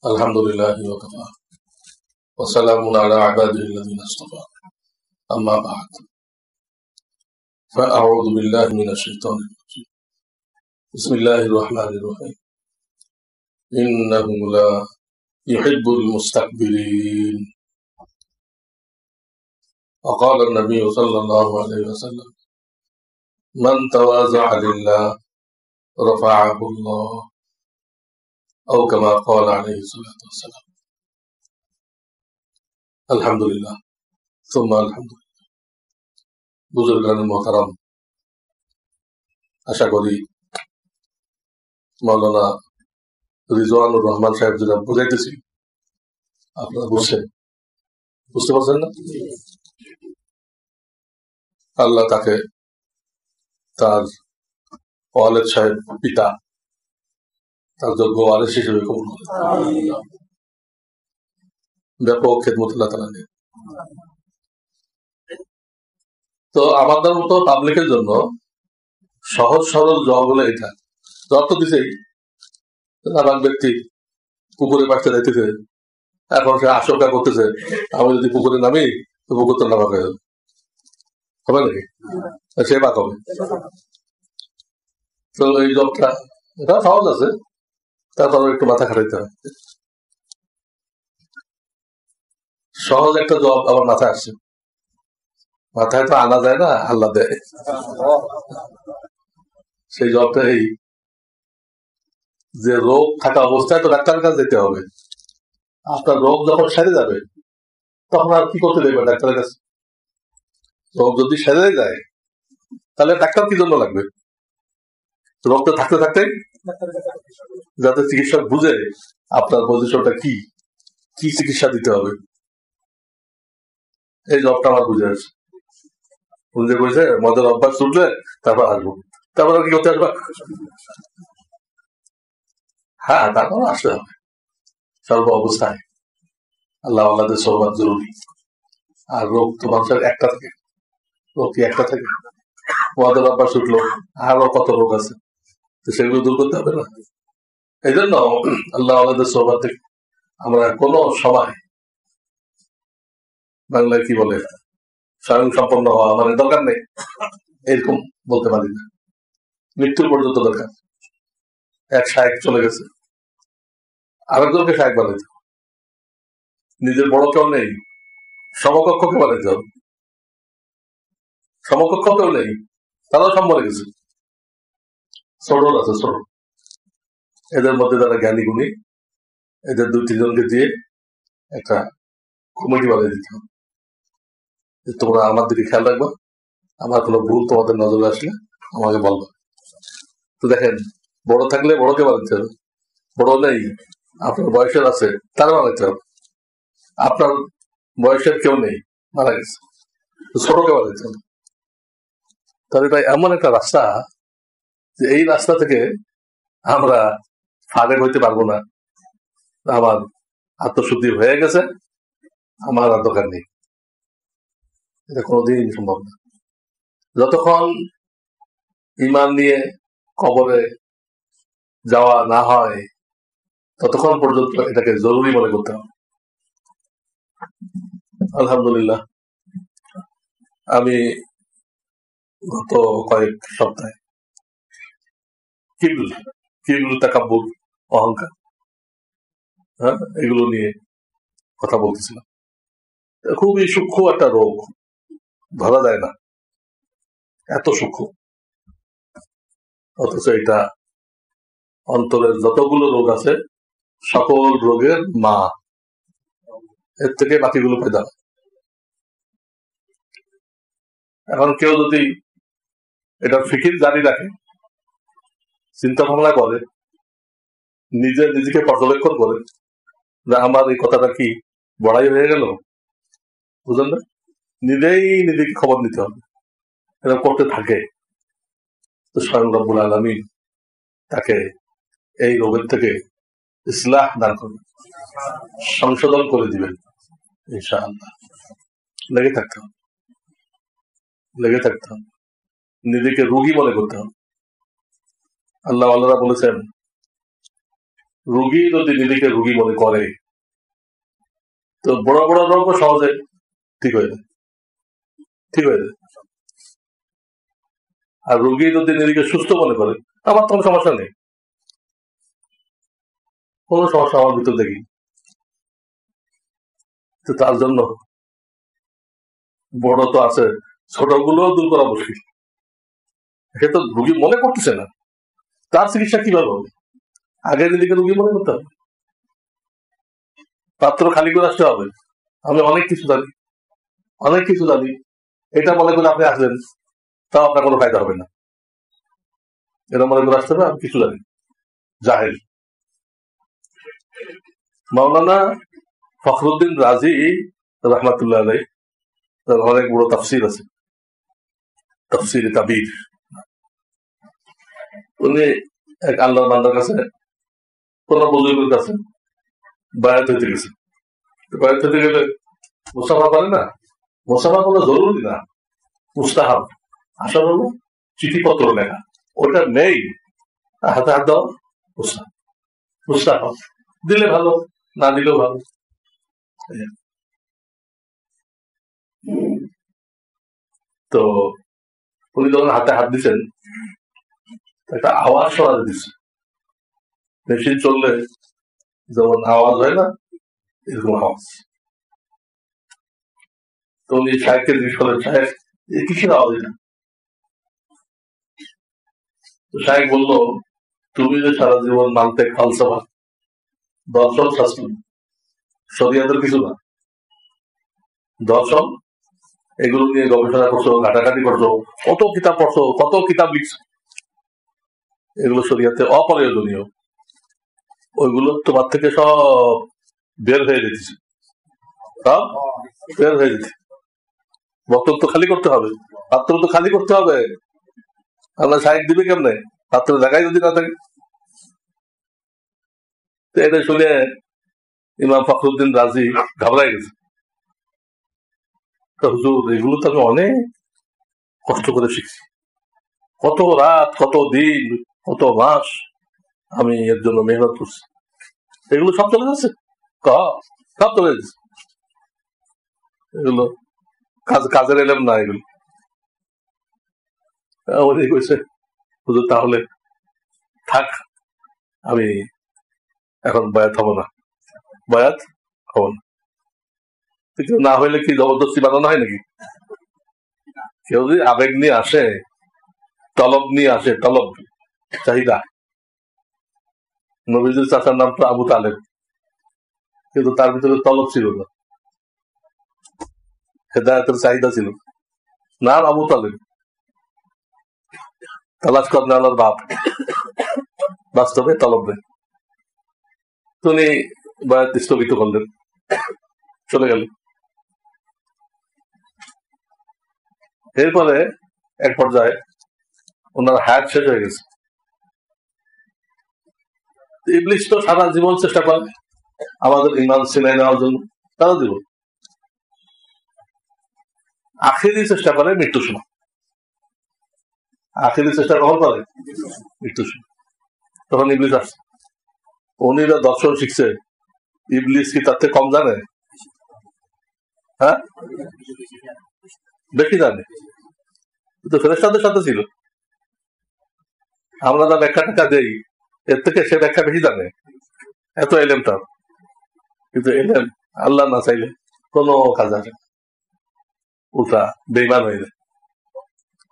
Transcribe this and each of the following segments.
الحمد لله وكفى وسلام على عباده الذين اصطفى أما بعد فأعوذ بالله من الشيطان الرجيم بسم الله الرحمن الرحيم إنه لا يحب المستكبرين وقال النبي صلى الله عليه وسلم من تواضع لله رفعه الله أو كما قال عليه الصلاة والسلام الحمد لله ثم الحمد لله বুজুর্গান মোহতারাম, আশা করি মাওলানা রিজওয়ানুর রহমান সাহেব যেটা বুঝাইতেছি আপনারা বুঝতে পারছেন না? আল্লাহ তাকে তার ওয়ালেদ সাহেব পিতা তার যোগ্য ওয়ারিস হিসেবে কবুল করে, ব্যাপক খেদমত আল্লাহ তাআলা নেন। তো আমাদের মতো পাবলিকের জন্য সহজ সরল জবাব হলো এটা। জবাব তো দিছেই, নানান ব্যক্তি পুকুরে পাশে যাইতেছে, এখন সে আশঙ্কা করতেছে আমি যদি পুকুরে নামি তো পুকুর তো নামা হয়ে যাবে, হবে নাকি? সে বাক হবে। তো এই জবটা এটা সহজ আছে, তারপর একটু মাথা খাটাইতে হয়। সহজ একটা জব আমার মাথায় আসছে, মাথায় তো আনা যায় না, আল্লাহ দেয়। সেই জবটা এই যে রোগ থাকা অবস্থায় তো ডাক্তারের কাছে যেতে হবে। আপনার রোগ যখন সেরে যাবে তখন আর কি করতে দেবে ডাক্তারের কাছে? রোগ যদি সেরে যায় তাহলে ডাক্তার কি জন্য লাগবে? রোগটা থাকতে থাকতে যাতে চিকিৎসক বুঝে আপনার পজিশনটা কি কি চিকিৎসা দিতে হবে। এই জবটা আমার বুঝে আসে, বুঝে বুঝে মদের অভ্যাস ছুটলে তারপর আসবো, তারপর আর কি করতে আসবা? হ্যাঁ, তারপর আসতে হবে সর্ব অবস্থায়। আল্লাহ আল্লাহদের সর্বাত জরুরি। আর রোগ তো মানুষের একটা থাকে, রোগ কি একটা থাকে? মদের অভ্যাস ছুটলো, আরো কত রোগ আছে, তো সেগুলো দূর করতে হবে না? এই জন্য আল্লাহ আল্লাহদের সর্বাত থেকে আমরা কোন সময়, বাংলায় কি বলে, স্বয়ং সম্পন্ন হওয়া মানে দরকার নেই এরকম বলতে পারি না। মৃত্যুর পর্যন্ত দরকার। এক শায়েক চলে গেছে, আরেকজনকে শায়েক বানাইতে হবে। নিজের বড় কেউ নেই, সমকক্ষকে বানাইতে হবে। সমকক্ষ কেউ নেই, তারাও সব মরে গেছে। ছোট আছে, ছোট, এদের মধ্যে যারা জ্ঞানী গুণী, এদের 2-3 জনকে দিয়ে একটা কমিটি বানিয়ে দিতে হবে। তোমরা আমার দিকে খেয়াল রাখবা, আমার কোনো ভুল তোমাদের নজরে আসলে আমাকে বলবা। তো দেখেন, বড় থাকলে বড়কে বানাইতে হবে, বড় নেই, আপনার বয়সের আছে, তারা বানাইতে হবে। আপনার বয়সের কেউ নেই, মারা গেছে, ছোটকে বানাইতে হবে। তাহলে এটা এমন একটা রাস্তা যে এই রাস্তা থেকে আমরা ফাঁড়ে হইতে পারবো না। আমার আত্মশুদ্ধি হয়ে গেছে, আমার আর দরকার নেই, এটা কোনোদিন সম্ভব না। যতক্ষণ ঈমান নিয়ে কবরে যাওয়া না হয় ততক্ষণ পর্যন্ত এটাকে জরুরি মনে করতে হবে। আলহামদুলিল্লাহ, আমি গত কয়েক সপ্তাহে কিবল তাকাব্বুর, অহংকার, হ্যাঁ, এগুলো নিয়ে কথা বলতেছিলাম। খুবই সূক্ষ্ম একটা রোগ, ধরা যায় না, এত সূক্ষ্ম। অথচ এটা অন্তরের যতগুলো রোগ আছে সকল রোগের মা, এর থেকে বাকিগুলো পয়দা হয়। এখন কেউ যদি এটা ফিকির জারি রাখে, চিন্তা ভাবনা করে, নিজেকে পর্যবেক্ষণ করে যে আমার এই কথাটা কি বড়াই হয়ে গেল, বুঝলেন না? নিজেকে খবর নিতে হবে। এটা করতে থাকে তো স্বয়ং রব্বুল আলামিন তাকে এই রোগের থেকে ইসলাহ দান করবেন, সংশোধন করে দিবেন ইনশাআল্লাহ। লেগে থাকতে হবে, নিজেকে রোগী মনে করতে হবে। আল্লাহ আল্লাহ বলেছেন রোগী যদি নিজেকে রোগী মনে করে তো বড় বড় রোগও সহজে ঠিক হয়ে যায়, ঠিক হয়ে যায়। আর রোগী যদি নিজেকে সুস্থ মনে করে, আমার তো কোনো সমস্যা নেই, কোনো সমস্যা আমার ভিতর দেখি। তো তার জন্য বড় তো আছে, ছোটগুলো দূর করা মুশকিল। সে তো রোগী মনে করতেছে না, তার চিকিৎসা কিভাবে হবে? আগে নিজেকে রোগী মনে করতে হবে, পাত্র খালি করে আসতে হবে। আমি অনেক কিছু জানি, অনেক কিছু জানি, এটা মনে করে আপনি আসলেন, তাও আপনার কোনো ফায়দা হবে না। এটা মনে করে আসতে হবে আমি কিছু জানি, জাহেল। মাওলানা ফখরুদ্দিন রাজি রহমাতুল্লাহ আলাইহি, তার অনেক বড় তাফসির আছে, তাফসির কাবীর। উনি এক আল্লাহর বান্দার কাছে, কোন বুজুর্গের কাছে বায়াত হইতে গেছে। বায়াত হইতে গেলে মুসাফা করে না, মুসাফা কোনো জরুরি না, মুস্তাহাব। আসল হলো চিঠিপত্র লেখা, ওটা নেই, হাতে হাত দাও, মুস্তাহাব। দিলে ভালো, না দিলেও ভালো। তো উনি যখন হাতে হাত দিচ্ছেন, একটা আওয়াজ শোনা দিচ্ছে, মেশিন চললে যেমন আওয়াজ হয় না, এরকম আওয়াজ। তো উনি সাহেবকে জিজ্ঞেস করেন, সাহেব কিসের আওয়াজ এটা? তো সাহেব বললো, তুমি যে সারা জীবন মানতে ফালসাফা, দর্শন শাস্ত্র, শরিয়াতের কিছু না, দর্শন এগুলো নিয়ে গবেষণা করছো, ঘাটাঘাটি করছো, কত কিতাব পড়ছো, কত কিতাব লিখছো, এগুলো শরিয়াতে অপ্রয়োজনীয়, ওইগুলো তোমার থেকে সব বের হয়ে যেতেছে, সব বের হয়ে যেতে। বক্তব্য তো খালি করতে হবে, পাত্র তো খালি করতে হবে, আমরা সাহেব দিবে কেমনে, পাত্র জায়গায় যদি না থাকে। এটা শুনে ইমাম ফখরুদ্দিন রাজি ঘাবড়াই গেছে। হুজুর, এগুলো তো আমি অনেক কষ্ট করে শিখছি, কত রাত, কত দিন, কত মাস আমি এর জন্য মেহনত করছি, এগুলো সব চলে যাচ্ছে, সব চলে যাচ্ছে, এগুলো কাজের এলাম না। এগুলো উনি কইছে, হুজুর তাহলে থাক, আমি এখন বায়াত হব না, বায়াত হব না। কিন্তু না হইলে কি জবরদস্তি বানানো হয় নাকি? কেউ যদি আবেগ নিয়ে আসে, তলব নিয়ে আসে, তলব চাহিদা। নবীজুল চাচার নাম তো আবু তালেব, কিন্তু তার ভিতরে তলব ছিল না, হেদায়তের চাহিদা ছিল। নাম আবু তালেব, তালাশ করনে আল্লাহর বাপ, বাস্তবে তলব নেই। তিনি বায়াত স্থগিত করলেন, চলে গেল। এরপরে এক পর্যায়ে ওনার হায়াত শেষ হয়ে গেছে। ইবলিস তো সারা জীবন চেষ্টা করে আমাদের ইমান ছিনাই নেওয়ার জন্য, সারা জীবন। আখেরি চেষ্টা করে মৃত্যুর সময়, আখেরি চেষ্টা কখন করে? মৃত্যুর সময়। তখন ইবলিস আসছে, উনি দর্শন শিখছে, ইবলিস কি তার থেকে কম জানে? হ্যাঁ, বেশি জানে, তো ফেরেশতাদের সাথে ছিল। আমরা যা ব্যাখ্যা টাকা দেই, এর থেকে সে ব্যাখ্যা বেশি জানে, এত এলেম তার। কিন্তু এলেম আল্লাহ না চাইলে কোনো কাজ আসে, উল্টা বেইমান হয়ে যায়,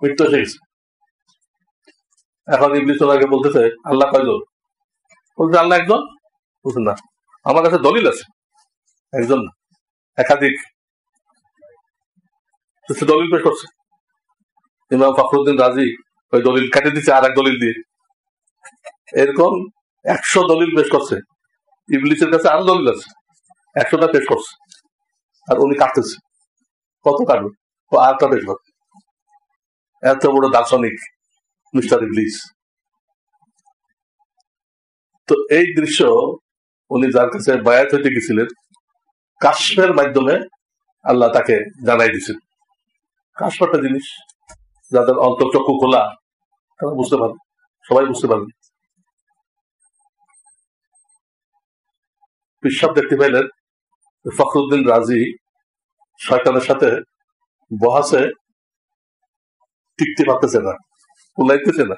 মৃত্যু এসে গেছে। এখন ইবলিস ওনাকে বলতেছে, আল্লাহ কয়জন? বলছে আল্লাহ একজন। বলছে না, আমার কাছে দলিল আছে, একজন না, একাধিক। দলিল পেশ করছে, ইমাম ফখরুদ্দিন রাজি ওই দলিল কেটে দিচ্ছে আর এক দলিল দিয়ে, এরকম 100 দলিল পেশ করছে। ইবলিসের কাছে আরো দলিল আছে, 100টা পেশ করছে, আর উনি কাটতেছে, কত কাটবে, ও আরেকটা পেশ করছে। এত বড় দার্শনিক মিস্টার ইবলিস। তো এই দৃশ্য উনি যার কাছে বায়াত হইতে গেছিলেন, কাশফের মাধ্যমে আল্লাহ তাকে জানাই দিচ্ছেন। কাশফ একটা জিনিস, যাদের অন্তর্চক্ষু খোলা তারা বুঝতে পারবে, সবাই বুঝতে পারবে। পিসাব দেখতে পাইলেন ফখরুদ্দিন রাজি শয়তানের সাথে বহাসে টিকতে পারতেছে না, উল্লাইতেছে না,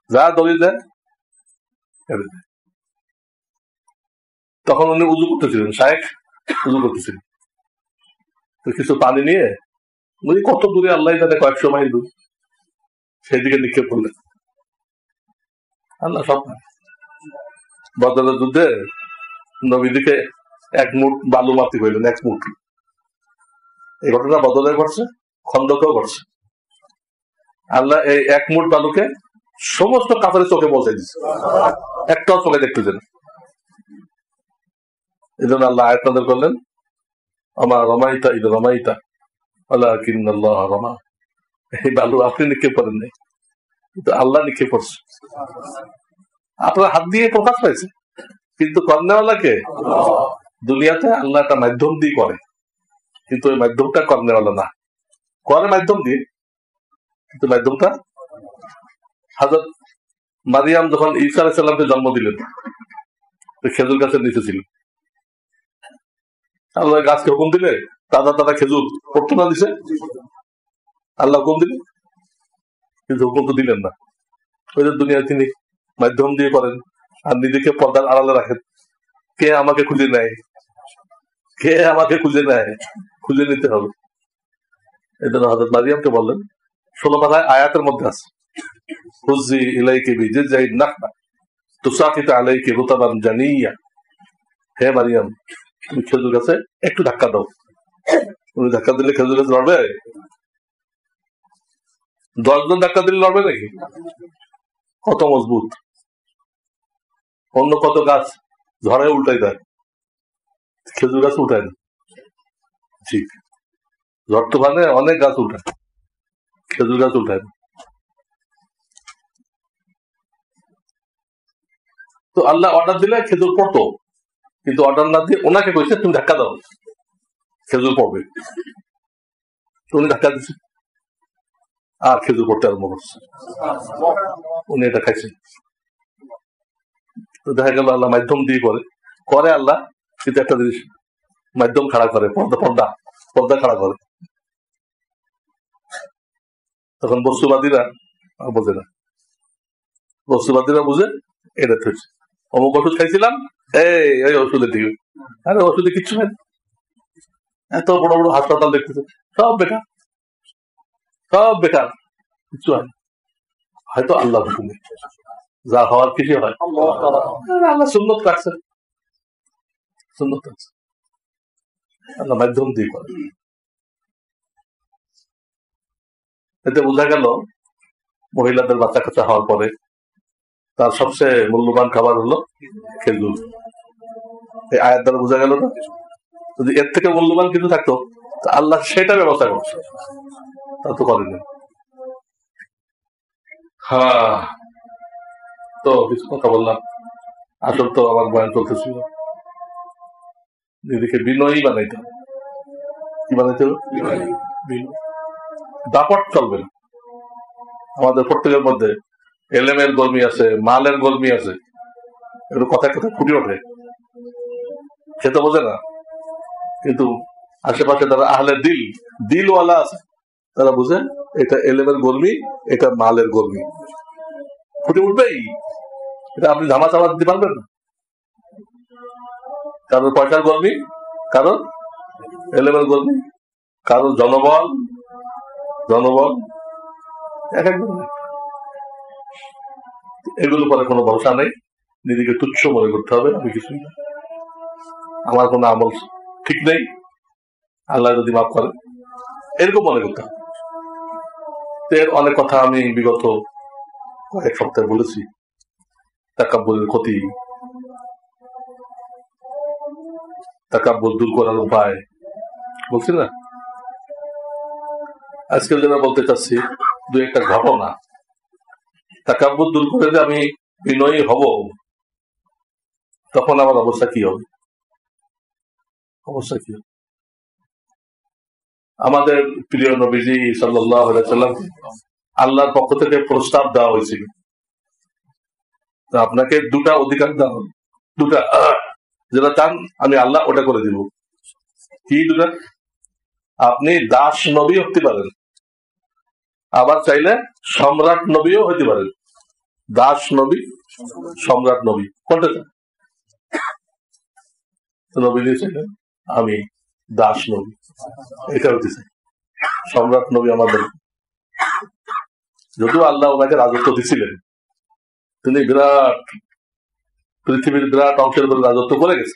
যা দলিল দেয়। তখন উনি উজু করতেছিলেন, শায়েখ উজু করতেছিলেন, তো কিছু পানি নিয়ে উনি কত দূরে আল্লাহ জানে, কয়েকশো মাইল দূর, সেদিকে নিক্ষেপ করলেন। আল্লাহ সব বদরের যুদ্ধে নবীদিকে এক মুঠ বালু মাটি হইলেন, এক মুঠ। এই ঘটনা বদলে ঘটছে, খন্দকেও ঘটছে। আল্লাহ এই এক মুঠ বালুকে সমস্ত কাফেরের চোখে পৌঁছাই দিচ্ছে, একটাও চোখে দেখতেছে না। এই জন্য আল্লাহ আয়াত নাযিল করলেন, আমা রামাইতা ইদ রামাইতা ওয়ালাকিন্নাল্লাহ রামা। এই বালু আপনি নিক্ষেপ করেন নাই, কিন্তু আল্লাহ নিক্ষেপ করছে। আপনার হাত দিয়ে প্রকাশ পাইছে, কিন্তু কর্নেওয়ালাকে দুনিয়াতে আল্লাহ একটা মাধ্যম দিয়ে করে, কিন্তু ওই মাধ্যমটা কর্নেওয়ালা না, করে মাধ্যম দিয়ে, কিন্তু মাধ্যমটা। হযরত মারিয়াম যখন ঈসা আলাইহিস সালামকে জন্ম দিলেন, খেজুর গাছের নিচে ছিল। আল্লাহ গাছকে হুকুম দিলে তাজা তাজা খেজুর পড়তো না দিছে, আল্লাহ হুকুম দিলেন, কিন্তু হুকুম তো দিলেন না। ওই যে দুনিয়া তিনি মাধ্যম দিয়ে করেন, আর নিজেকে পর্দার আড়ালে রাখেন। কে আমাকে খুঁজে নেয়, কে আমাকে খুঁজে নেয়, খুঁজে নিতে হবে। এই জন্য হযরত মারিয়ামকে বললেন, 16 পারায় আয়াতের মধ্যে আছে, হুজ্জি ইলাইকি বিজিজঈন নাখলা তুসাকিতু আলাইকি রুতাবান জানিয়া। হে মারিয়াম, তুমি খেজুর গাছে একটু ধাক্কা দাও। তুমি ধাক্কা দিলে খেজুর গাছ লড়বে? 10 জন ধাক্কা দিলে লড়বে নাকি? কত মজবুত। অন্য কত গাছ ঝড়ে উল্টাই দেয়, খেজুর গাছ উল্টায় না। ঠিক, ঝড় তুফানে অনেক গাছ উল্টায়, খেজুর গাছ উল্টায় না। তো আল্লাহ অর্ডার দিলে খেজুর পড়তো, কিন্তু অর্ডার না দিয়ে ওনাকে কইছে তুমি ধাক্কা দাও, খেজুর পড়বে। উনি ধাক্কা দিচ্ছে, আর খেজুর পড়তে আরম্ভ করছে। উনি এটা খাইছেন। তো দেখা গেল আল্লাহ মাধ্যম দিয়ে করে আল্লাহ, কিন্তু একটা জিনিস মাধ্যম খাড়া করে, পর্দা খাড়া করে। তখন বস্তুবাদীরা বোঝে না, বস্তুবাদীরা বুঝে এটা হচ্ছে অমুক ওষুধ খাইছিলাম, এই ওষুধের দিকে, আরে ওষুধে কিচ্ছু নেই, এত বড় বড় হাসপাতাল দেখতেছে, সব বেকার, সব বেকার, কিচ্ছু হয়। হয়তো আল্লাহ হুকুমে যা হওয়ার কিছু হয়, আল্লাহ সুন্নত রাখছে, সুন্নত রাখছে, আল্লাহ মাধ্যম দিয়ে করে। এতে বোঝা গেল মহিলাদের বাচ্চা কাচ্চা হওয়ার পরে তার সবচেয়ে মূল্যবান খাবার হলো খেজুর। এই আয়াত দ্বারা বোঝা গেল না, যদি এর থেকে মূল্যবান কিছু থাকতো তা আল্লাহ সেটা ব্যবস্থা করছে, তা তো করেনি। হ্যাঁ, তো কিছু কথা বললাম, আসল তো আমার বয়ান চলতেছিল। নিজেকে বিনয়ী বানাইতে হবে। কি বানাইতে হবে? দাপট চলবে না। আমাদের প্রত্যেকের মধ্যে এলেমের গর্মী আছে, মালের গর্মী আছে, এগুলো কথায় কথায় ফুটে ওঠে, খেতে বোঝে না, কিন্তু আশেপাশে তারা আহলে দিলওয়ালা আছে, তারা বুঝে এটা এলেমের গর্মী, এটা মালের গর্মী, ফুটে উঠবেই। এটা আপনি ধামা চামা দিতে পারবেন না। কারোর পয়সার গর্মী, কারোর এলেমের গর্মী, কারোর জনবল এক একদম। এগুলো পরে কোনো ভরসা নেই, নিজেকে তুচ্ছ মনে করতে হবে, আমি কিছুই না, আমার কোনো আমল ঠিক নেই, আল্লাহ যদি মাফ করে, এরকম মনে করতে হবে। এর অনেক কথা আমি বিগত কয়েক সপ্তাহে বলেছি, তাকাব্বুরের ক্ষতি, তাকাব্বুর দূর করার উপায় বলছি না। আজকে যেটা বলতে চাচ্ছি, দু একটা ঘটনা। তাকাব্বুর দূর করে যে আমি বিনয়ী হব, তখন আমার অবস্থা কি হবে? আমাদের প্রিয় নবীজি সাল্লাল্লাহু আলাইহি ওয়াসাল্লাম আল্লাহর পক্ষ থেকে প্রস্তাব দেওয়া হয়েছিল, আপনাকে দুটা অধিকার দেওয়া হবে, দুটা। যেটা চান আমি আল্লাহ ওটা করে দিব। কি দুটা? আপনি দাস নবী হতে পারেন, আবার চাইলে সম্রাট নবীও হইতে পারেন। দাস নবী, সম্রাট নবী, কোনটা চান? নবী চাইলেন আমি দাস নবী, এটা হতে চাই। সম্রাট নবী আমাদের, যদিও আল্লাহ ওনাকে রাজত্ব দিছিলেন, তিনি বিরাট পৃথিবীর বিরাট অংশের উপরে রাজত্ব করে গেছে।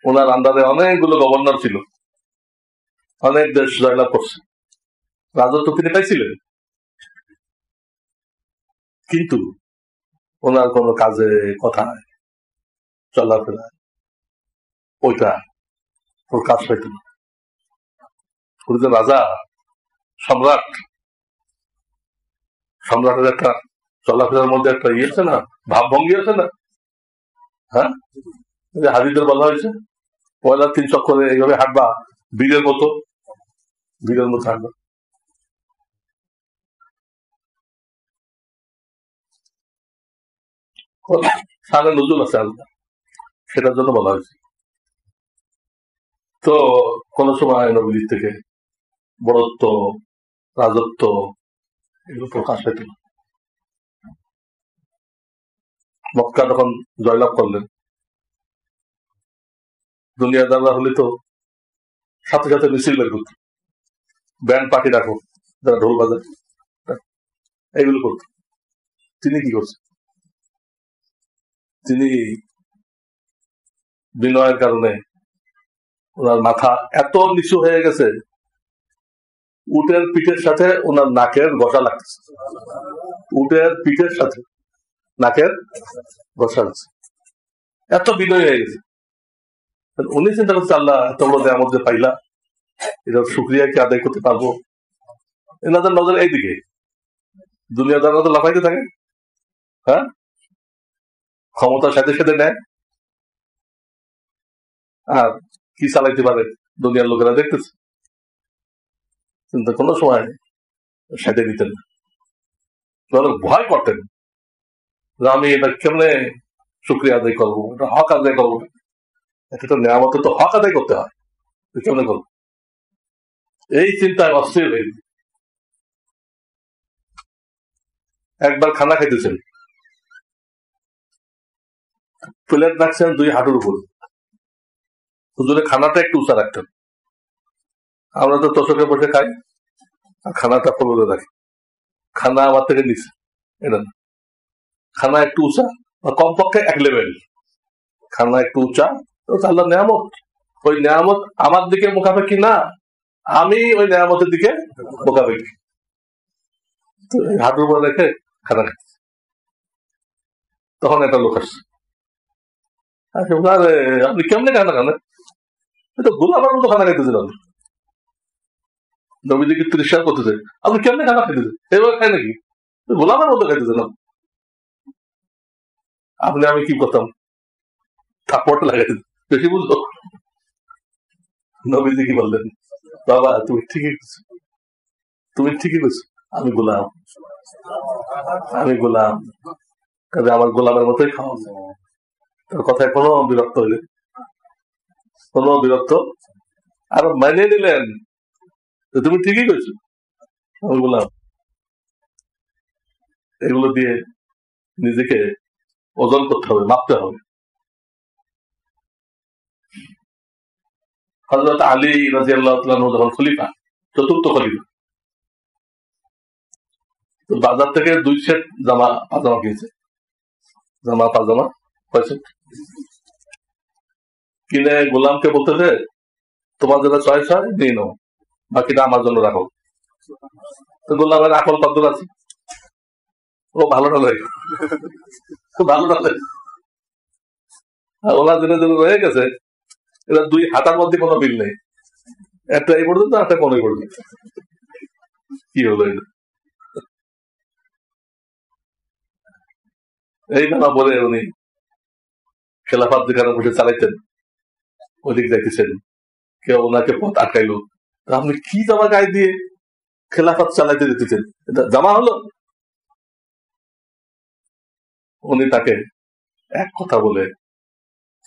ওনার আন্ডারে অনেকগুলো গভর্নর ছিল, অনেক দেশ জয়লাভ করছে, রাজত্ব তিনি পাইছিলেন। কিন্তু ওনার কোন কাজে, কথায়, চলাফেরা ওইটা প্রকাশ পাইত না। রাজা, সম্রাট, সম্রাটের একটা চলাফেরার মধ্যে একটা ইয়ে আছে না, ভাবভঙ্গি আছে না। হ্যাঁ, হাজিদের বলা হয়েছে পয়লা 3 চক্করে এইভাবে হাঁটবা, বীরের মতো, বীরের মতো হাঁটবা। সারা নজরুল আছে আলাদা, সেটার জন্য বলা হয়েছে। তো কোন সময় নবীর থেকে বড়ত্ব, রাজত্ব এগুলো প্রকাশ পেত না। মক্কা যখন জয়লাভ করলেন, দুনিয়াদাররা হলে তো সাথে সাথে মিছিল বের করত, ব্যান্ড পার্টি রাখো, যারা ঢোল বাজায়, এইগুলো করত। তিনি কি করছেন? তিনি বিনয়ের কারণে ওনার মাথা এত নিচু হয়ে গেছে, উটের পিঠের সাথে ওনার নাকের ঘষা লাগতেছে, উটের পিঠের সাথে নাকের ঘষা লাগছে, এত বিনয় হয়ে গেছে। উনি চিন্তা করছে আল্লাহ এত বড় নেয়ামত যে পাইলা, এটার শুকরিয়া কি আদায় করতে পারবো? এনাদের নজর এইদিকে, দুনিয়াদাররা তো লাফাইতে থাকে, হ্যাঁ, ক্ষমতার সাথে সাথে নেয়, আর কি চালাইতে পারে দুনিয়ার লোকেরা দেখতেছে, কিন্তু কোনো সময় সাথে দিতেন না। ভয় করতেন যে আমি এটা কেমনে শুকরিয়া আদায় করবো, এটা হক আদায় করবো, একটা নেয়ামত তো হক আদায় করতে হয়, কেমনে করবো, এই চিন্তায় অস্থির হয়ে। একবার খানা খাইতেছেন, প্লেট রাখছেন 2 হাঁটুর উপর, হুজুরে খানাটা একটু উঁচা রাখতেন। আমরা তো তোষকে বসে খাই, আর খানাটা ফলোরে রাখি, খানা আমার থেকে নিচে, এটা না, খানা একটু উঁচা, কমপক্ষে 1 লেভেল, খানা একটু উঁচা, আল্লাহ নেয়ামত, ওই নেয়ামত আমার দিকে মুখাপেক্ষি না, আমি ওই নেয়ামতের দিকে মুখাপেক্ষি। হাঁটুর উপরে রেখে খানা খাচ্ছে। তখন একটা লোক আসছে, আপনি কেমনে খানা খান? এটা গোলাপের মতো খানা খাইতেছিলাম, নবীজি কি 30 সাল করতেছে, আপনি কেমনে খানা খাইতেছেন? এভাবে খাই নাকি? গোলাপের মতো খাইতেছিলাম। আপনি আমি কি করতাম, থাপ্পড়টা লাগাইতেন, বেশি বুঝলো। নবীজি কি বললেন, বাবা তুমি ঠিকই করছো, তুমি ঠিকই করছো, আমি গোলাম, আমি গোলাম, কাজে আমার গোলামের মতোই খাওয়া যায়। তার কথায় কোনো বিরক্ত হইলে, কোনো বিরক্ত, আর মেনে নিলেন তুমি ঠিকই করছো, আমি গোলাম। এগুলো দিয়ে নিজেকে ওজন করতে হবে, মাপতে হবে। হযরত আলী রাদিয়াল্লাহু তাআলা যখন খলিফা, 4র্থ খলিফা, তো বাজার থেকে 2 সেট জামা পাজামা কিনছে, জামা পাজামা 5 সেট কিনে গোলামকে বলতেছে তোমার যেটা চয়েস হয় নিয়ে নাও, বাকিটা আমার জন্য রাখো। তো গোলামের আকল কদ্দুর আছে, ও ভালো না লাগে, ভালো না লাগে, ওনার দিনে যেন রয়ে গেছে, এটা 2 হাতার মধ্যে কোনো বিল নেই, একটা এই পর্যন্ত, একটা কোন পর্যন্ত। কি হলো এটা? এই জামা পরে উনি খেলাফত যেখানে বসে চালাইতেন, ওইদিক যাইতেছেন, কেউ ওনাকে পথ আটকাইলো, আপনি কি জামা গায়ে দিয়ে খেলাফত চালাইতে যেতেছেন, এটা জামা হলো? উনি তাকে এক কথা বলে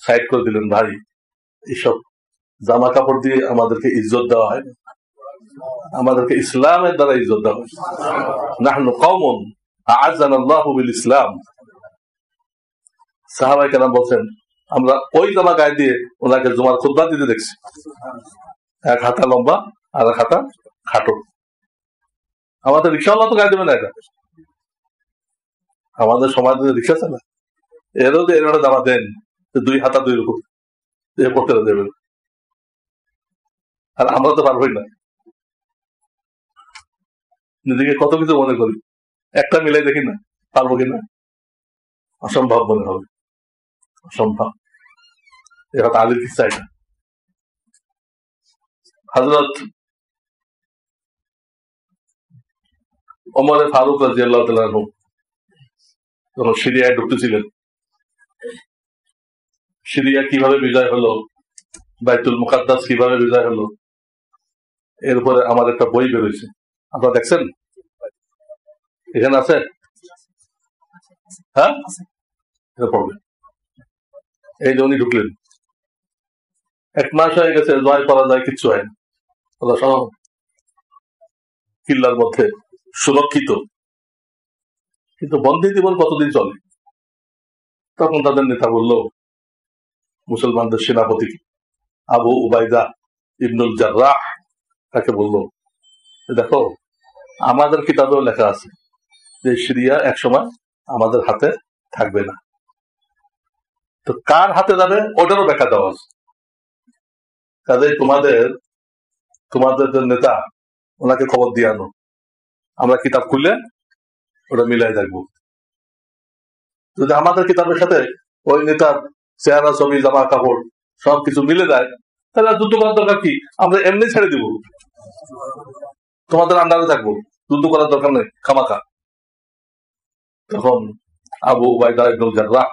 সাইড করে দিলেন। ভাই, এইসব জামা কাপড় দিয়ে আমাদেরকে ইজ্জত দেওয়া হয়, আমাদেরকে ইসলামের দ্বারা ইজ্জত দেওয়া হয়। নাহনু কওমুন আ'আজ্জানাল্লাহু বিল ইসলাম। সাহাবায়ে কেরাম বলছেন, আমরা ওই জামা গায়ে দিয়ে ওনাকে জুমার খুতবা দিতে দেখছি, এক হাতা লম্বা আর এক হাতা খাটো। আমাদের রিক্সাওয়ালা তো গায়ে দেবে না এটা, আমাদের সমাজে রিক্সা চালা এরও যে এর জামা দেন 2 হাতা 2 রকম করতে দেবেন, আর আমরা তো পারবই না। নিজেকে কত কিছু মনে করি, একটা মিলাই দেখি না পারবো কিনা, অসম্ভব মনে হবে, অসম্ভব। এটা আলীর কিস্সা। এটা হযরত ওমর ফারুক রাদিয়াল্লাহু তাআলা আনহু যখন সিরিয়ায় ঢুকতেছিলেন, সিরিয়া কিভাবে বিজয় হলো, বাইতুল মুকাদ্দাস কিভাবে বিজয় হলো, এরপরে আমার একটা বই বেরোইছে, আপনারা দেখছেন? এখানে আছে? হ্যাঁ, এটা পড়বেন। এই যে উনি ঢুকলেন, 1 মাস হয়ে গেছে, জয় পরাজয় কিচ্ছু হয় না, সব কিল্লার মধ্যে সুরক্ষিত, কিন্তু বন্দী জীবন কতদিন চলে? তখন তাদের নেতা বলল, মুসলমানদের সেনাপতি আবু উবাইদা ইবনুল জাররাহ তাকে বলল, দেখো আমাদের কিতাবেও লেখা আছে যে সিরিয়া একসময় আমাদের হাতে থাকবে না, তো কার হাতে যাবে ওটারও ব্যাখ্যা দেওয়া আছে। কাজে তোমাদের যে নেতা ওনাকে খবর দিয়ে আনো, আমরা কিতাব খুলে ওটা মিলাই দেখবো। যদি আমাদের কিতাবের সাথে ওই নেতার চেহারা, ছবি, জামা কাপড় সবকিছু মিলে যায়, তাহলে যুদ্ধ করার দরকার কি? আমরা এমনি ছেড়ে দিব, তোমাদের আন্ডারে থাকবো, যুদ্ধ করার দরকার নেই খামাখা। তখন আবু উবাইদা ইবনুল জাররাহ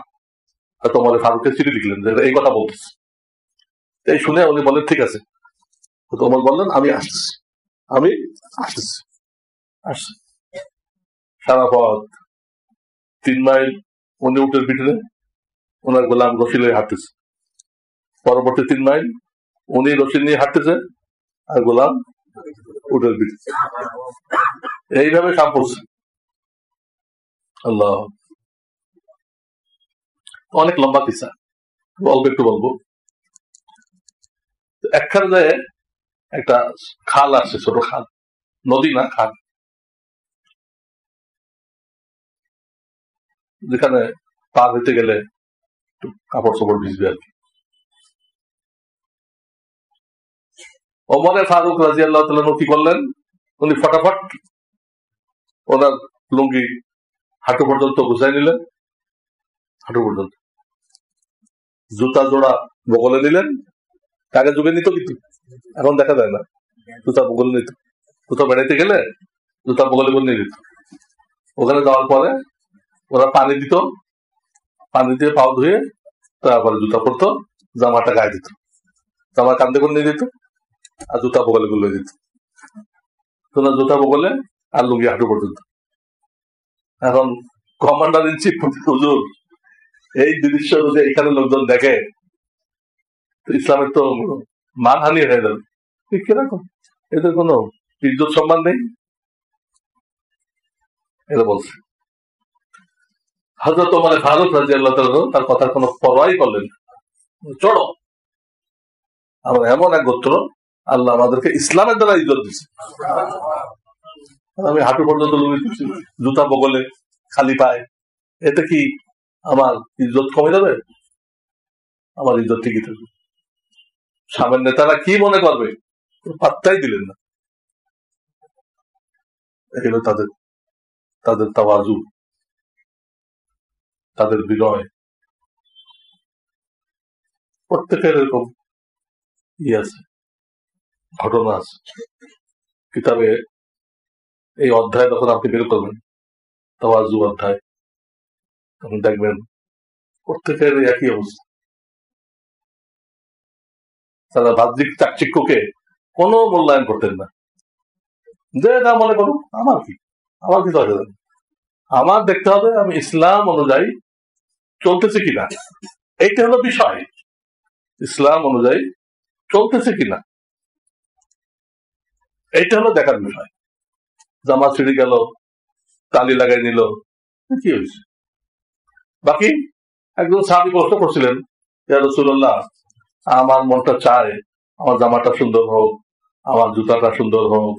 ওমর ফারুককে চিঠি লিখলেন যে এই কথা বলতেছে। এই শুনে উনি বললেন ঠিক আছে। ওমর বললেন আমি আসতেছি। সারা পথ 3 মাইল উনি উটের পিঠে, ওনার গোলাম রশি নিয়ে হাঁটতেছে। পরবর্তী 3 মাইল উনি রশি নিয়ে হাঁটতেছে আর গোলাম উটের পিঠে, এইভাবে সাপ পড়ছে। আল্লাহ, অনেক লম্বা কিসা, অল্প একটু বলবো। একখানে যায় একটা খাল আসছে, ছোট খাল, নদী না খাল, যেখানে পার হইতে গেলে একটু কাপড় চোপড় ভিজবে আর কি। ওমর ফারুক রাদিয়াল্লাহু তাআলা কি করলেন, উনি ফটাফট ওনার লুঙ্গি হাঁটু পর্যন্ত গুছাই নিলেন, হাঁটু পর্যন্ত, জুতা জোড়া বগলে নিলেন। আগে যুগে নিত, কিন্তু এখন দেখা যায় না, জুতা বগলে নিত। কোথাও বেড়াইতে গেলে জুতা বগলে করে নিয়ে দিত। ওখানে যাওয়ার পরে ওরা পানি দিত, পানি দিয়ে পাও ধুয়ে তারপরে জুতা পরতো, জামাটা গায়ে দিত, জামা কান্দে করে নিয়ে দিত আর জুতা বগলে গুলো দিত। জুতা বগলে আর লুঙ্গি হাঁটু পর্যন্ত। এখন কমান্ডার ইন চিফ হুজুর এই দৃশ্য যদি এখানে লোকজন দেখে, ইসলামের তো মানহানি হয়ে যাবে। ঠিক কিরকম, এদের কোনো ইজ্জত সম্মান নেই, এটা বলছে। হযরত ওমর ফারুক রাদিয়াল্লাহু তাআলা তার কথার কোনো পরোয়াই করলেন, চলো, আমরা এমন এক গোত্র, আল্লাহ আমাদেরকে ইসলামের দ্বারা ইজ্জত দিচ্ছে। আমি হাঁটু পর্যন্ত লুঙ্গি দিচ্ছি, জুতা বগলে, খালি পায়ে, এতে কি আমার ইজ্জত কমে যাবে? আমার ইজ্জত ঠিকই থাকবে। সামনের নেতারা কি মনে করবে পাত্তাই দিলেন না। এগুলো তাদের তাওয়াজু, তাদের বিনয়। প্রত্যেকের এরকম আছে, ঘটনা আছে। কিতাবে এই অধ্যায় যখন আপনি বের করবেন, তাওয়াজু অধ্যায়, তখন দেখবেন প্রত্যেকের একই অবস্থা। তারা বাহ্যিক চাকচিক্যকে কোনো মূল্যায়ন করতেন না, যে যা মনে করুন, আমার কি দরকার, আমার দেখতে হবে আমি ইসলাম অনুযায়ী চলতেছি কিনা, এইটা হলো বিষয়। ইসলাম অনুযায়ী চলতেছে কিনা, এইটা হলো দেখার বিষয়। জামা ছিঁড়ে গেল, তালি লাগাই নিল, কি হয়েছে? বাকি একজন সাহাবী প্রশ্ন করছিলেন, ইয়া রাসূলুল্লাহ, আমার মনটা চায় আমার জামাটা সুন্দর হোক, আমার জুতাটা সুন্দর হোক,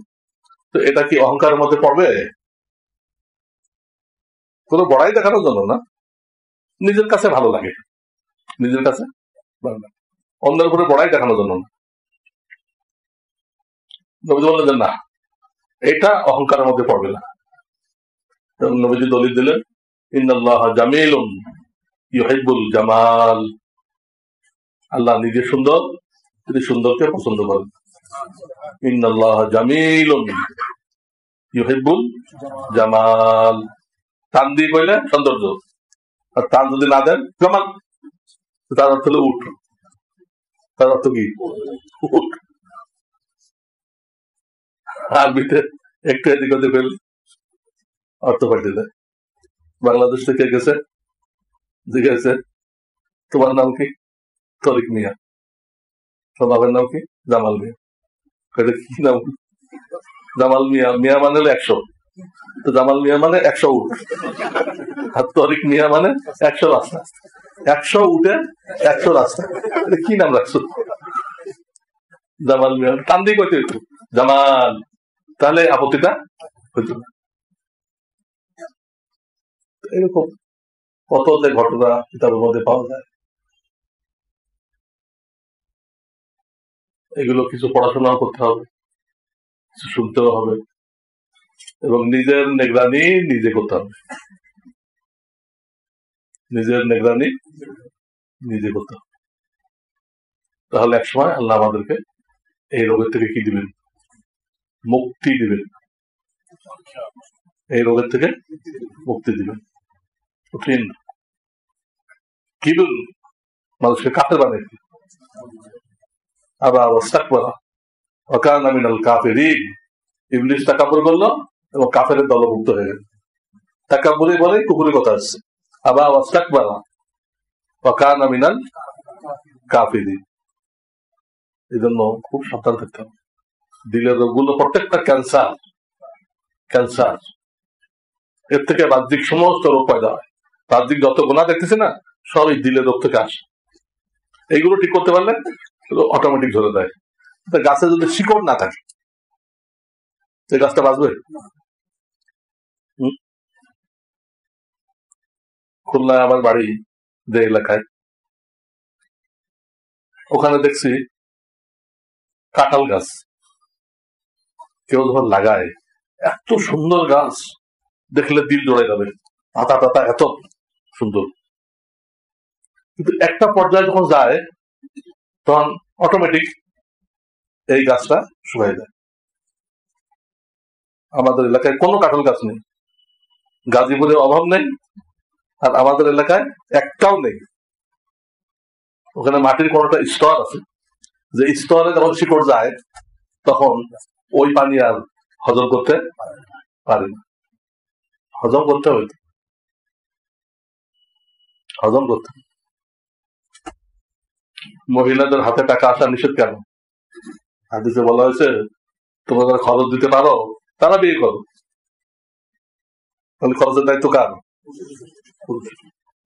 তো এটা কি অহংকারের মধ্যে পড়বে? কোনো বড়াই দেখানোর জন্য না, নিজের কাছে ভালো লাগে, নিজের কাছে ভালো লাগে, অন্যের উপরে বড়াই দেখানোর জন্য না। নবীজি বললেন যে না, এটা অহংকারের মধ্যে পড়বে না। নবীজি দলিল দিলেন, ইন্নাল্লাহা জামিলুন ইউহিব্বুল জামাল, আল্লাহ নিজে সুন্দর, তিনি সুন্দরকে পছন্দ করেন। ইন্নাল্লাহা জামিলুন ইউহিব্বুল জামাল, টান দিয়ে কইলে সৌন্দর্য, আর টান যদি না দেন জামাল, তার অর্থ হলো উঠ। তার অর্থ কি? উঠ। আরবিতে একটু এদিক ওদিক হইলে অর্থ পাল্টে দেয়। বাংলাদেশ থেকে গেছে, জিজ্ঞেস তোমার নাম কি? তরিক মিয়া। তোর বাবার নাম কি? জামাল মিয়া। কি নাম? জামাল মিয়া। মিয়া মানে 100, তো জামাল মিয়া মানে 100 উঠ, আর তরিক মিয়া মানে 100 রাস্তা। 100 উঠে 100 রাস্তা, এটা কি নাম রাখছো? জামাল মিয়া। টান দিয়ে কইতে হইতো জামাল, তাহলে আপত্তিটা হইতো না। এরকম কত যে ঘটনা কিতাবের মধ্যে পাওয়া যায়, এগুলো কিছু পড়াশোনাও করতে হবে, কিছু শুনতেও হবে, এবং নিজের নিগরানি নিজে করতে হবে। নিজের নিগরানি নিজে করতে হবে, তাহলে একসময় আল্লাহ আমাদেরকে এই রোগের থেকে কি দিবেন? মুক্তি দিবেন। এই রোগের থেকে মুক্তি দিবেন। কঠিন কিবর মানুষকে কাফের বানাই, আবার ওয়াস্তাকবারা ওয়া কানা মিনাল কাফিরিন, ইবলিস তাকাব্বুর করলো এবং কাফেরের দলভুক্ত হয়ে গেল। তাকাব্বুরে বলে কুফরি কথা আসছে, আবার ওয়াস্তাকবারা ওয়া কানা মিনাল কাফিরিন। এই জন্য খুব সাবধান থাকতে হবে। দিলের রোগগুলো প্রত্যেকটা ক্যান্সার, ক্যান্সার, এর থেকে বাহ্যিক সমস্ত রোগ পয়দা হয়। বাহ্যিক যত গুনাহ দেখতেছে না, সব এই দিলের রোগ থেকে আসে। এইগুলো ঠিক করতে পারলে অটোমেটিক ধরে দেয়। গাছে যদি শিকড় না থাকে, সেই গাছটা বাঁচবে? খুলনায় আমার বাড়ি যে এলাকায়, ওখানে দেখছি কাঁঠাল গাছ কেউ যখন লাগায়, এত সুন্দর গাছ, দেখলে দিল জড়াই যাবে, পাতা টাতা এত সুন্দর। কিন্তু একটা পর্যায়ে যখন যায়, তখন অটোমেটিক এই গাছটা শুকাই যায়। আমাদের এলাকায় কোনো কাঁঠাল গাছ নেই, গাজীপুরে অভাব নেই, আর আমাদের এলাকায় একটাও নেই। ওখানে মাটির কোনটা স্তর আছে, যে স্তরে যখন শিকড় যায়, তখন ওই পানি আর হজম করতে পারে না। হজম করতে হবে, হজম করতে। মহিলাদের হাতে টাকা আসা নিষেধ কেন? হাদিসে বলা হয়েছে, তোমরা যারা খরচ দিতে পারো তারা বিয়ে করো। তাহলে খরচের দায়িত্ব কার?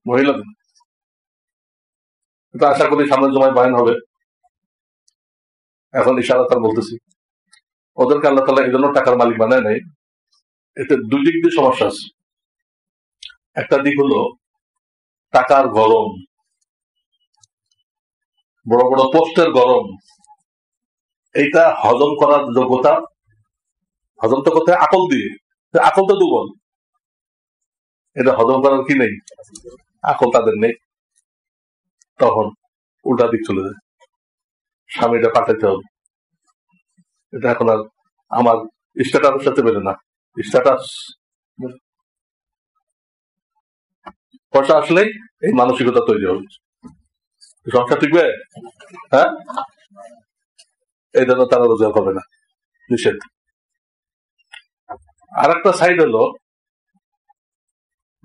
মহিলাদের। এটা আশা করি সামনের সময় বয়ান হবে। এখন ইশারা তার বলতেছি, ওদেরকে আল্লাহ তাআলা এই জন্য টাকার মালিক বানায় নাই। এতে দুই দিক দিয়ে সমস্যা আছে। একটা দিক হলো টাকার গরম, বড় বড় পোস্টের গরম, এইটা হজম করার যোগ্যতা, হজম তো করতে আকল দিয়ে, আকল তো দুর্বল, এটা হজম করার কি নেই, আকল তাদের নেই। তখন উল্টা দিক চলে যায়, স্বামীটা পাঠাইতে হবে। এটা এখন আর আমার স্ট্যাটাসের সাথে বেরো না। স্ট্যাটাস পয়সা আসলেই এই মানসিকতা তৈরি হবে, সংসার টিকবে। হ্যাঁ, এই জন্য তারা রোজগার করবে না, নিষেধ। আর একটা সাইড হলো,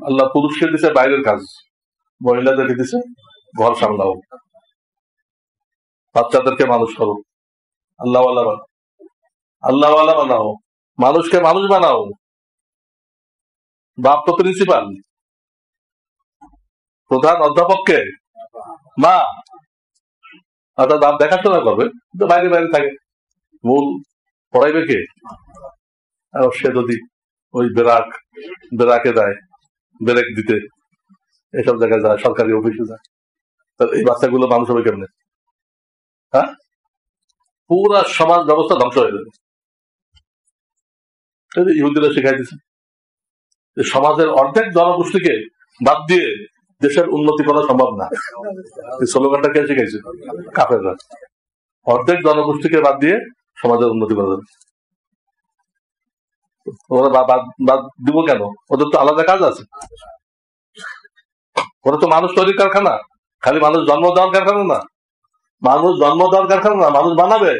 আল্লাহ পুরুষকে দিছে বাইরের কাজ, মহিলাদেরকে দিছে ঘর সামলাও। বাচ্চাদেরকে মানুষ করো, আল্লাহওয়ালা বানাও, আল্লাহওয়ালা বানাও, মানুষকে মানুষ বানাও। বাপ তো প্রিন্সিপাল, প্রধান অধ্যাপককে মা, অর্থাৎ বাপ দেখাশোনা করবে, তো বাইরে বাইরে থাকে, মূল পড়াইবে কে? আর সে যদি ওই বেরাকে দেয়, ব্রেক দিতে এসব জায়গায় যায়, সরকারি অফিসে যায়, তাহলে এই বাচ্চাগুলো মানুষ হবে কেমনে? হ্যাঁ, পুরা সমাজ ব্যবস্থা ধ্বংস হয়ে যাবে। ইহুদিরা শিখাই দিচ্ছে যে সমাজের অর্ধেক জনগোষ্ঠীকে বাদ দিয়ে দেশের উন্নতি করা সম্ভব না। এই স্লোগানটা কে শিখাইছে? কাফেররা। অর্ধেক জনগোষ্ঠীকে বাদ দিয়ে সমাজের উন্নতি করা যাবে। ওরা বাদ দিব কেন? ওদের তো আলাদা কাজ আছে। ওরা তো মানুষ তৈরির কারখানা, খালি মানুষ জন্ম দেওয়ার কারখানা না। মানুষ জন্ম দেওয়ার কারখানা না, মানুষ বানাবে।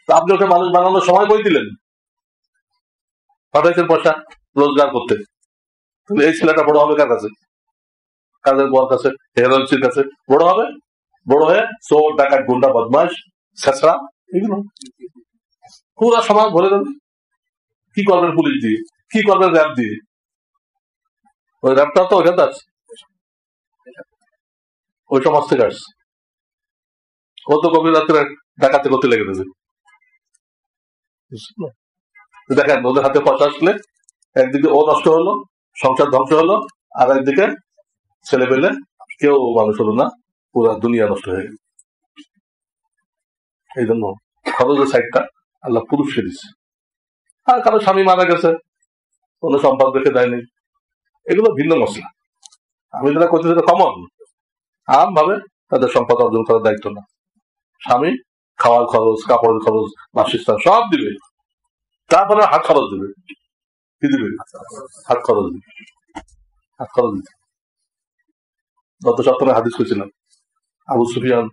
আপনি ওকে মানুষ বানানোর সময় কই দিলেন? পাঠাইছেন পয়সা রোজগার করতে। এই ছেলেটা বড় হবে কার কাছে? কাজের বর কাছে, হেরোইন্সির কাছে বড় হবে। বড় হয়ে চোর, ডাকাত, গুন্ডা, বদমাশ, ছেঁচড়া, এগুলো পুরা সমাজ ভরে দেবে। কি করবেন পুলিশ দিয়ে? কি করবেন র্যাব দিয়ে? ওই র্যাবটা তো ওখানে আছে, ওই সমাজ থেকে আসছে। কত গভীর রাত্রে ডাকাতে করতে লেগে গেছে। দেখেন ওদের হাতে পয়সা আসলে একদিকে ও নষ্ট হলো, সংসার ধ্বংস হলো, আর একদিকে ছেলে পেলে কেউ মানুষ হলো না, পুরা দুনিয়া নষ্ট হয়ে গেল। এই জন্য খরচের সাইডটা আল্লাহ পুরুষকে দিচ্ছে। আর কারো স্বামী মারা গেছে, কোনো সম্পদ রেখে দেয়নি, এগুলো ভিন্ন মশলা। আমি যেটা করছি সেটা কমন, আম ভাবে তাদের সম্পদ অর্জন করার দায়িত্ব না। স্বামী খাওয়ার খরচ, কাপড়ের খরচ, বাসস্থান সব দিবে, তারপরে হাত খরচ দিবে। কি দিবে? হাত খরচ দিবে, হাত খরচ দিবে। গত সপ্তাহে হাদিস করেছিলাম, আবু সুফিয়ান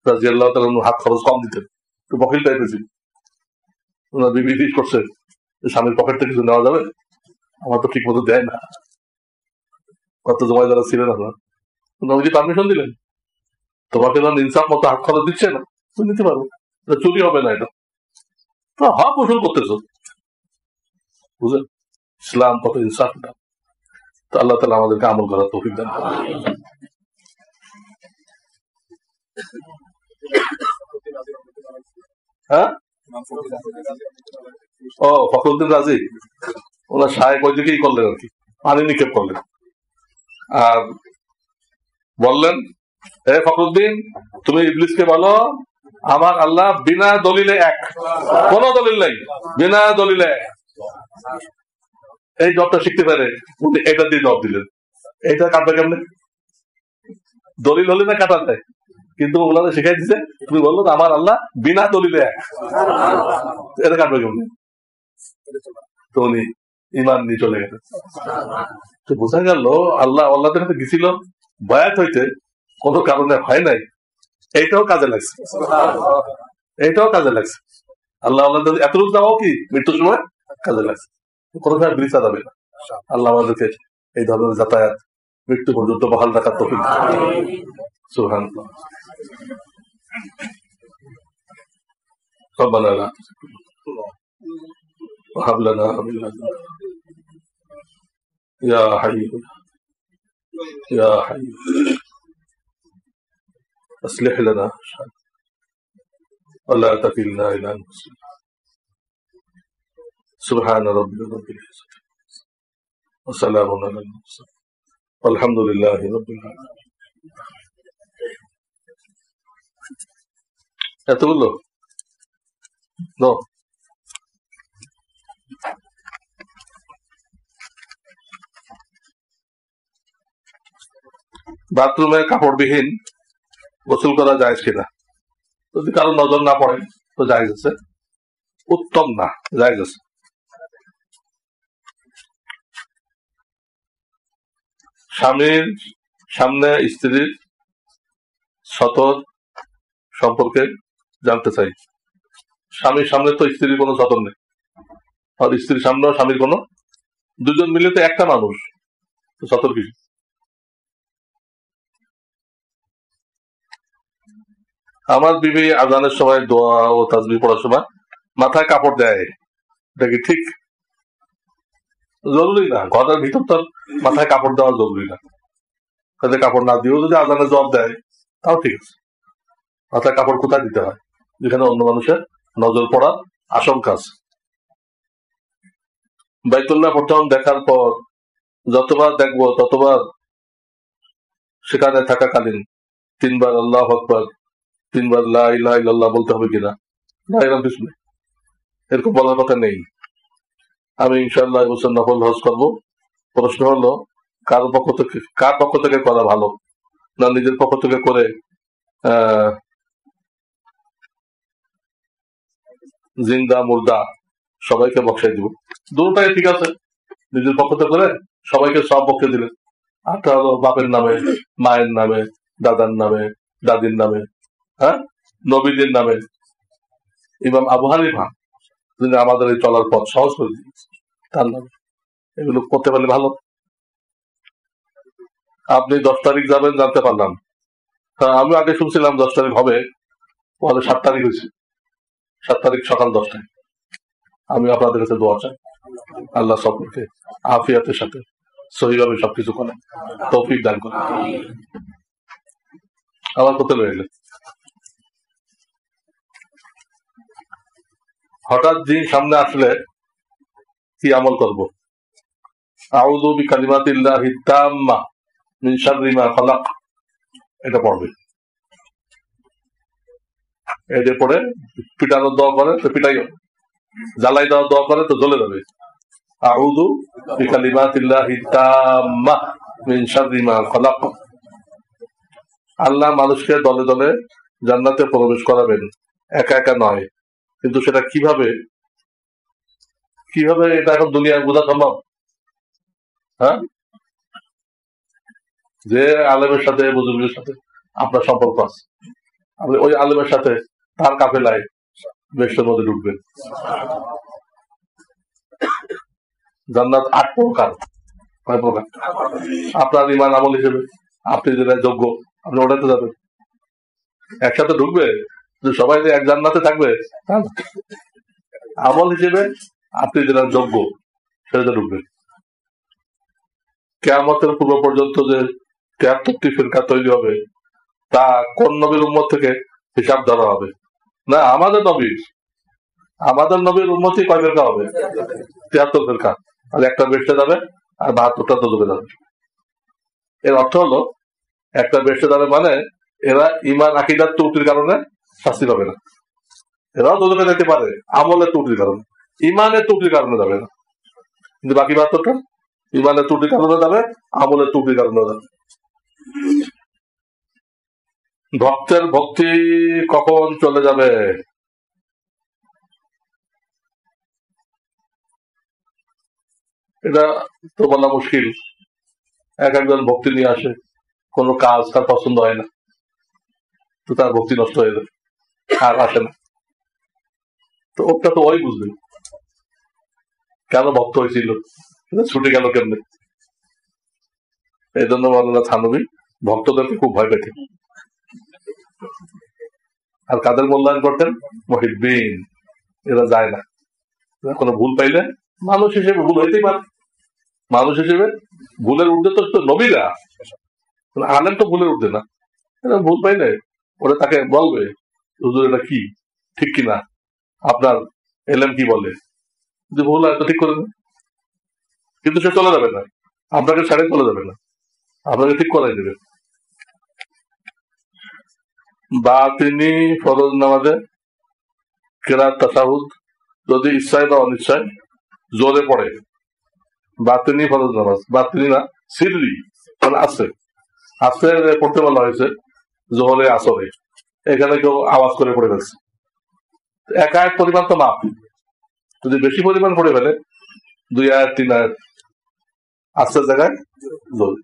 রাদিয়াল্লাহু তাআলা হাত খরচ কম দিতেন, একটু বকিল টাইপের ছিল। ওনার বিবি ফিস করছে স্বামীর পকেট থেকে কিছু নেওয়া যাবে, আমার তো ঠিক মতো দেয় না। কত জমায় যারা ছিলেন আপনার, নবীজি পারমিশন দিলেন, তোমাকে যখন ইনসাফ মতো হাত খরচ দিচ্ছে না, তুমি নিতে পারো, চুরি হবে না। এটা তো হক উসুল করতেছো, বুঝলেন ইসলাম কত ইনসাফ। তো আল্লাহ তাআলা আমাদেরকে আমল করার তৌফিক দান করেন। হ্যাঁ, ও ফখরুদ্দিন রাজি, ওনার সাহেব ওই দিকেই করলেন আর কি, পানি নিক্ষেপ করলেন আর বললেন, হে ফখরুদ্দিন, তুমি ইবলিসকে বলো আমার আল্লাহ বিনা দলিলে এক, কোন দলিল নাই, বিনা দলিলে এক। এই জবটা শিখতে পারে, উনি এটা দিয়ে জব দিলেন। এইটা কাটবে কেমনে? দলিল হলে না কাটা যায়, কিন্তু ওনারা শিখাই দিচ্ছে তুমি বললো আমার আল্লাহ বিনা দলিলে এক, এটা কাটবে কেমনে? তো উনি ইমান নিয়ে চলে গেছে। তো বোঝা গেল আল্লাহ আল্লাহদের কাছে গেছিল বায়াত হইতে, কোনো কারণে হয় নাই। এইটাও কাজে লাগছে, এইটাও কাজে লাগছে। আল্লাহ আল্লাহ এতটুকু দেওয়াও কি মৃত্যুর সময় কাজে লাগছে, কোনো সময় বৃথা যাবে না। আল্লাহ আমাদেরকে এই ধরনের যাতায়াত মৃত্যু পর্যন্ত বহাল রাখার তৌফিক দান করুন। সুবহানাল্লাহ। ربنا لا وهب لنا من لدنك يا حي يا حي أصلح لنا ولا تكلنا إلى أنفسنا. سبحان ربك رب العزة وسلام على المرسلين والحمد لله رب العالمين. এতগুলো নো, বাথরুমে কাপড়বিহীন গোসল করা যায় কিনা? যদি কারো নজর না পড়ে তো জায়েজ আছে, উত্তম না, জায়েজ আছে। স্বামীর সামনে স্ত্রীর সতর সম্পর্কে জানতে চাই। স্বামীর সামনে তো স্ত্রীর কোনো সতর নেই, আর স্ত্রীর সামনেও স্বামীর কোনো, দুজন মিলে তো একটা মানুষ, সতর কিছু। আমার বিবি আজানের সময় দোয়া ও তাসবিহ পড়ার সময় মাথায় কাপড় দেয়, এটা কি ঠিক? জরুরি না, ঘরের ভিতর তো মাথায় কাপড় দেওয়া জরুরি না। তাদের কাপড় না দিয়েও যদি আজানের জবাব দেয় তাও ঠিক আছে। মাথায় কাপড় কোথায় দিতে হয়? যেখানে অন্য মানুষের নজর পড়ার আশঙ্কা আছে। বাইতুল্লাহ প্রথম দেখার পর যতবার দেখবো ততবার সেখানে থাকাকালীন 3 বার আল্লাহু আকবার, 3 বার লা ইলাহা ইল্লাল্লাহ বলতে হবে কিনা? না, এরকম কিছু নেই, এরকম বলার কথা নেই। আমি ইনশাআল্লাহ এবছর নফল হজ করবো। প্রশ্ন হলো কার পক্ষ থেকে করা ভালো, না নিজের পক্ষ থেকে করে জিন্দা মুর্দা সবাইকে বক্সাই দিব? দুটোটাই ঠিক আছে। নিজের পক্ষ থেকে করে সবাইকে সব পক্ষে দিলেন, আরটা হলো বাপের নামে, মায়ের নামে, দাদার নামে, দাদির নামে, হ্যাঁ, নবীদের নামে। ইমাম আবু হানিফা যিনি আমাদের এই চলার পথ সহজ করে দিয়েছে, তার নামে এগুলো করতে পারলে ভালো। আপনি 10 তারিখ যাবেন জানতে পারলাম, আমি আগে শুনছিলাম 10 তারিখ হবে, পরে 7 তারিখ হয়েছে। 7 তারিখ সকাল 10টায়। আমি আপনাদের কাছে দোয়া চাই, আল্লাহ সকলকে আফিয়াতের সাথে সহিভাবে সবকিছু করেন, তৌফিক দান করেন। আবার কোথায় রয়ে গেলে? হঠাৎ দিন সামনে আসলে কি আমল করব? আউযু বিকালিমাতিল্লাহি তাম্মা মিন শাররি মা খালাক, এটা পড়বে। এটা পড়ে পিটানোর দোয়া করে তো পিটাইও, জ্বালাই দেওয়ার দোয়া করে তো জ্বলে যাবে। আউযু বিকালিমাতিল্লাহি তাম্মা মিন শাররি মা খালাক। আল্লাহ মানুষকে দলে দলে জান্নাতে প্রবেশ করাবেন, একা একা নয়। কিন্তু সেটা কিভাবে এটা এখন দুনিয়ায় বোঝা সম্ভব? হ্যাঁ, যে আলেমের সাথে বুজুর্গের সাথে আপনার সম্পর্ক আছে, আপনি ওই আলেমের সাথে তার কাফেলায় বেহেশতের মধ্যে ঢুকবেন। জান্নাত 8 প্রকার, 5 প্রকার। আপনার ইমান আমল হিসেবে আপনি যেটা যোগ্য আপনি ওটাতে যাবেন। একসাথে ঢুকবে, সবাই যে এক জান্নাতে থাকবে তা না। আমল হিসেবে আপনি যেটা যোগ্য সেটাতে ঢুকবেন। কিয়ামতের পূর্ব পর্যন্ত যে 73টি ফিরকা তৈরি হবে, তা কোন নবীর উম্মত থেকে হিসাব ধরা হবে না? আমাদের নবীর উম্মতই কয় ফিরকা হবে? 73 ফিরকা। আর একটা বেহেশতে যাবে আর 72টা দোজখে যাবে। এর অর্থ হলো একটা বেহেশতে যাবে মানে এরা ঈমান আকীদার ত্রুটির কারণে শাস্তি পাবে না। এরাও দোজখে যেতে পারে আমলের ত্রুটির কারণে, ঈমানের ত্রুটির কারণে যাবে না। কিন্তু বাকি 72টা ঈমানের ত্রুটির কারণে যাবে, আমলের ত্রুটির কারণে যাবে। ভক্তের ভক্তি কখন চলে যাবে? এটা তো বলা মুশকিল। একজন ভক্তি নিয়ে আসে, কোন কাজ তার পছন্দ হয় না, তো তার ভক্তি নষ্ট হয়ে যায়, আর আসে না। তো ওটা তো ওই বুঝবে কেন ভক্ত হয়েছিল, ছুটে গেল কেমনে। এই জন্য মাওলানা থানভী ভক্তদেরকে খুব ভয় পেতেন। আর কাদের মূল্যায়ন করতেন? মুহিব্বিন। এরা যায় না, কোনো ভুল পাইলে মানুষ হিসেবে ভুল হইতেই পারে, মানুষ হিসেবে ভুলের ঊর্ধ্বে তো নবীরা, আলেম তো ভুলের ঊর্ধ্বে না। এরা ভুল পাইলে ওরা তাকে বলবে হুজুর এটা কি ঠিক কিনা, আপনার এলেম কি বলে, যদি ভুল হয় তো ঠিক করে দেবে। কিন্তু সে চলে যাবে না, আপনাকে ছেড়ে চলে যাবে না, আপনাকে ঠিক করাই দেবে। বাতিনি ফরজ নামাজে কেরাত তাশাহুদ যদি ইচ্ছায় বা অনিচ্ছায় জোরে পড়ে, বাতিনি ফরজ নামাজ, বাতিনি না সিররি মানে আছে পড়তে বলা হয়েছে জোহরে আসরে, এখানে কেউ আওয়াজ করে পড়ে ফেলছে, এক আয়াত পরিমাণ তো মাপ। যদি বেশি পরিমাণ পড়ে ফেলে 2 আয়াত 3 আয়াত আস্তের জায়গায় জোরে,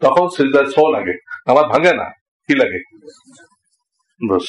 তখন সিজদায় ছো লাগে, নামাজ ভাঙে না, কি লাগে? বস।